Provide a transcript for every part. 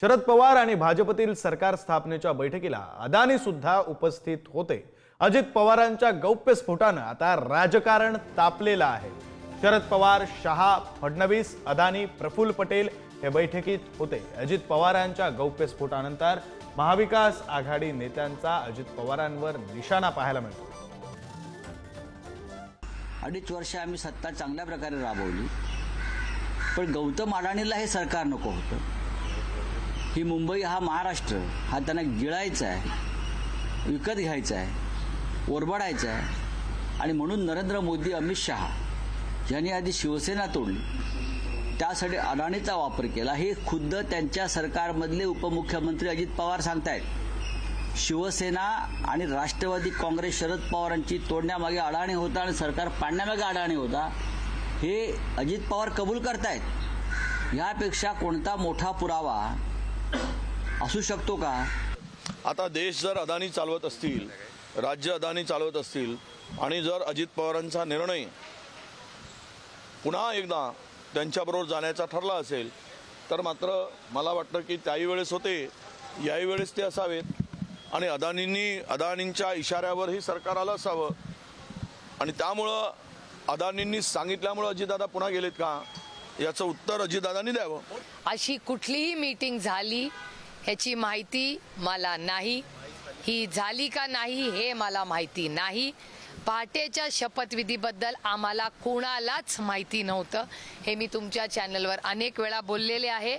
शरद पवार आणि भाजपतील सरकार स्थापनेच्या बैठकीला अदानी सुद्धा उपस्थित होते। अजित पवारांच्या गौप्यस्फोटाने आता राजकारण तापलेलं आहे। शरद पवार, शहा, फडणवीस, अदानी, प्रफुल्ल पटेल हे बैठकीत होते। अजित पवारांच्या गौप्यस्फोटानंतर महाविकास आघाडी नेत्यांचा अजित पवारांवर निशाणा पाहायला मिळतो। 2.5 वर्ष आम्ही सत्ता चांगल्या प्रकारे राबवली, पण गौतम अडाणीला हे सरकार नको होतं। ही मुंबई हा महाराष्ट्र हा त्यांना गिळायचा आहे, विकत घ्यायचा आहे, ओरबाडायचा आहे आणि म्हणून नरेंद्र मोदी, अमित शहा यांनी आधी शिवसेना तोडली, त्यासाठी अडाणीचा वापर केला। हे खुद्द त्यांच्या सरकारमधले उपमुख्यमंत्री अजित पवार सांगतायत। शिवसेना आणि राष्ट्रवादी काँग्रेस शरद पवारांची तोडण्यामागे अडाणी होता आणि सरकार पाडण्यामागे अडाणी होता, हे अजित पवार कबूल करतायत। यापेक्षा कोणता मोठा पुरावा असू शकतो का? आता देश जर अदानी चालवत असतील, राज्य अदानी चालवत असतील आणि जर अजित पवारांचा निर्णय पुन्हा एकदा त्यांच्याबरोबर जाण्याचा ठरला असेल, तर मात्र मला वाटतं की त्याही वेळेस होते, याही वेळेस ते असावेत आणि अदानींच्या इशाऱ्यावर ही सरकार आलं असावं आणि त्यामुळं अदानींनी सांगितल्यामुळं अजितदादा पुन्हा गेलेत का, याचं उत्तर अजितदादांनी द्यावं। अशी कुठलीही मीटिंग झाली ह्याची माहिती मला नाही, ही झाली का नाही हे मला माहिती नाही। पहाटेच्या शपथविधीबद्दल आम्हाला कोणालाच माहिती नव्हतं, हे मी तुमच्या चॅनलवर अनेक वेळा बोललेले आहे।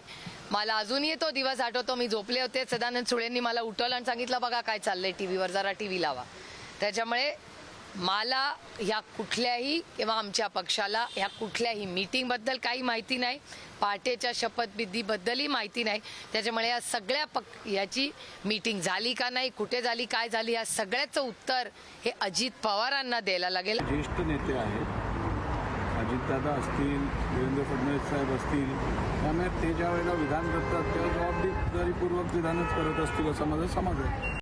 मला अजूनही तो दिवस आठवतो, मी झोपले होते, सदानंद सुळेंनी मला उठवलं आणि सांगितलं बघा काय चाललंय टीव्हीवर, जरा टीव्ही लावा। त्याच्यामुळे मला ह्या कुठल्याही किंवा आमच्या पक्षाला ह्या कुठल्याही मीटिंगबद्दल काही माहिती नाही, पहाटेच्या शपथविधीबद्दलही माहिती नाही। त्याच्यामुळे या सगळ्या याची मीटिंग झाली का नाही, कुठे झाली, काय झाली, या सगळ्याचं उत्तर हे अजित पवारांना द्यायला लागेल। ज्येष्ठ नेते आहेत, अजितदादा असतील, देवेंद्र फडणवीस साहेब असतील, त्यामुळे ते ज्या वेळेला विधान करतात तेव्हा जबाबदारीपूर्वक विधानच करत असतील असा माझा समज आहे।